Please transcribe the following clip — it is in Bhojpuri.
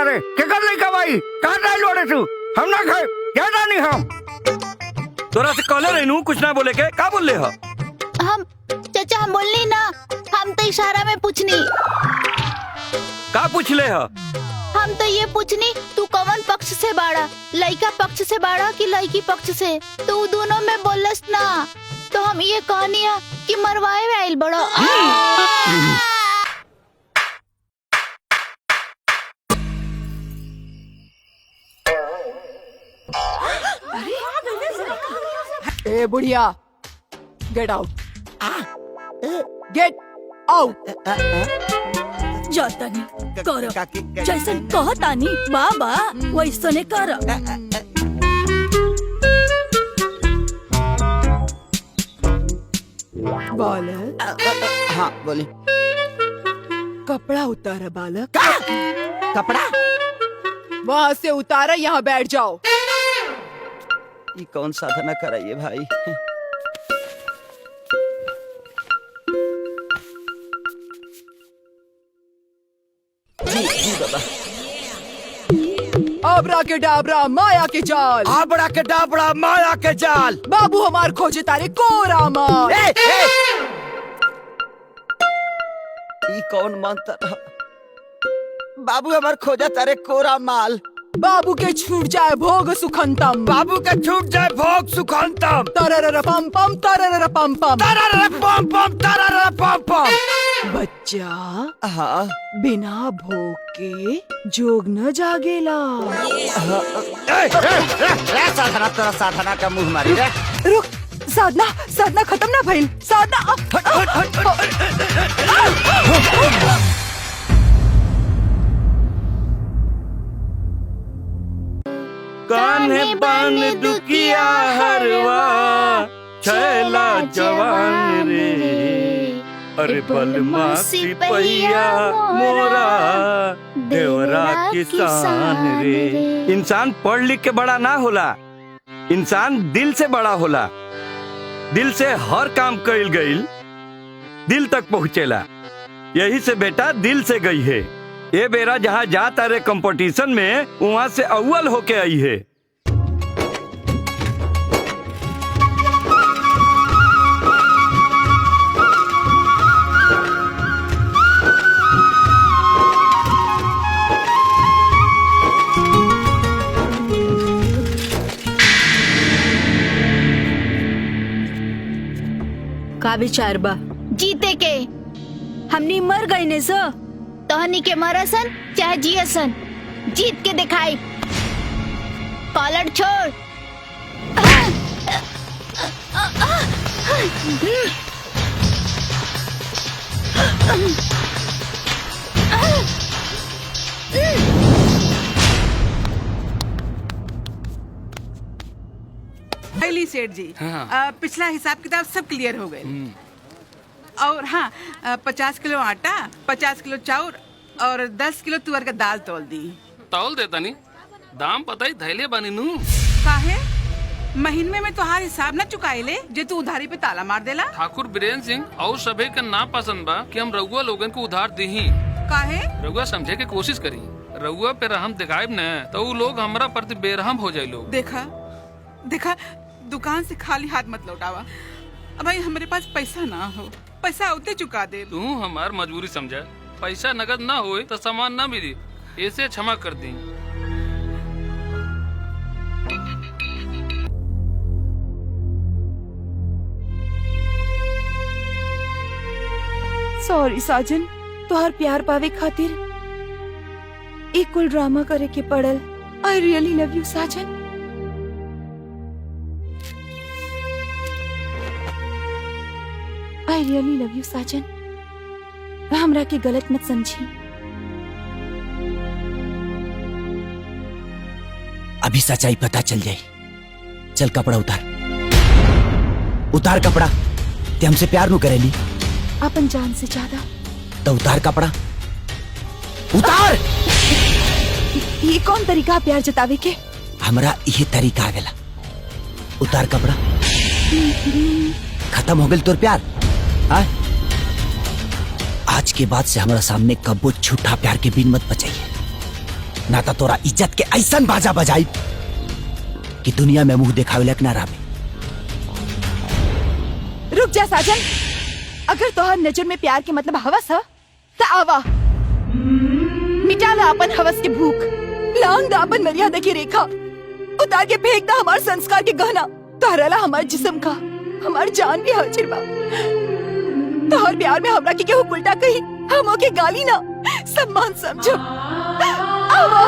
रे के कर लइका भाई कहां डाल लोड़े तू हम ना खाए ज्यादा नहीं हम तोरा से कहले रहनू कुछ ना बोले के का बोल ले हो हम चाचा हम बोलनी ना हम तो इशारा में पूछनी का पूछ ले हो हम तो ये पूछनी तू कौन पक्ष से बाड़ा लड़का पक्ष से बाड़ा कि लड़की पक्ष से तू दोनों में बोलस ना तो हम ये कहनी है कि मरवाए में आइल बड़ो ए बुढ़िया गेट आउट गेट आउट जातानी कर जैसन कहतानी बाबा वैसने कर बालक हाँ बोले कपड़ा उतारा बालक कपड़ा वहाँ से उतारा यहाँ बैठ जाओ ये कौन साधना कराइए भाई जी जी बाबा आबरा के डाबरा माया के जाल आबड़ा के डाबड़ा माया के जाल बाबू हमार खोजे तारे कोरा माल ये कौन मंत्र बाबू हमार खोजा तारे कोरा माल बाबू के छूट जाए भोग सुखंतम बाबू के छूट जाए भोग सुखंतम तरर पम पम तरर पम पम तरर पम पम तरर पम पम बच्चा हाँ बिना भोग के जोग न जागेला साधना तेरा साधना का मुंह मारी रे रुक साधना साधना खत्म ना भइल साधना कान्हे बन दुखिया हरवा छैला जवान रे अरे बलमा सिपहिया मोरा देवरा किसान रे इंसान पढ़ लिख के बड़ा ना होला इंसान दिल से बड़ा होला दिल से हर काम कइल गइल दिल तक पहुँचेला यही से बेटा दिल से गई है ये बेरा जहाँ जाता रे कंपटीशन में वहाँ से अव्वल होके आई है का विचार बा जीते के हमनी मर गई ने सो तोहनी के मरसन चाहे जियसन जीत के दिखाई कॉलर छोड़ पहली सेठ जी पिछला हिसाब किताब सब क्लियर हो गए और हाँ 50 किलो आटा 50 किलो चाउर और 10 किलो तुअर का दाल तोल दी तौल देता नहीं दाम पता ही धैले बानी नू काहे महीने में तोहार हिसाब न चुकाए ले जे तू उधारी पे ताला मार देला ठाकुर बीरेन सिंह और सभी का ना पसंद बा कि हम रउआ लोगन को उधार दी काहे रउआ समझे के कोशिश करी रउआ पे रहम दिखाएब न तो उ लोग हमरा प्रति बेरहम हो जाए लोग देखा देखा दुकान से खाली हाथ मत लौटावा अब भाई हमारे पास पैसा ना हो पैसा उते चुका दे तू हमार मजबूरी समझा पैसा नगद ना होए तो सामान ना मिली ऐसे क्षमा कर दी सॉरी साजन तोहर प्यार पावे खातिर एक कुल ड्रामा करे के पड़ल आई रियली लव यू साजन आई रियली लव यू साजन हमरा के गलत मत समझी अभी सच्चाई पता चल जाए चल कपड़ा उतार उतार कपड़ा ते हमसे प्यार नु करेली अपन जान से ज्यादा तो उतार कपड़ा उतार ये कौन तरीका प्यार जतावे के हमरा ये तरीका आवेला उतार कपड़ा खत्म हो गल तोर प्यार आ? आज के बाद से हमारा सामने कब्बो झूठा प्यार के बीन मत बचाइए ना तो तोरा इज्जत के ऐसा बाजा बजाई कि दुनिया में मुंह दिखावे लायक ना रहे। रुक जा साजन, अगर तोहर नजर में प्यार के मतलब हवस है तो आवा मिटा ला अपन हवस के भूख, लांग दा अपन मर्यादा की रेखा, उतार के फेंक दा हमार संस्कार के गहना। तोहरा ला हमार जिस्म का हमार जान भी हाजिर बा। तोहर प्यार में हमरा के केहू उल्टा कही, हम ओके गाली ना सम्मान समझो। आवा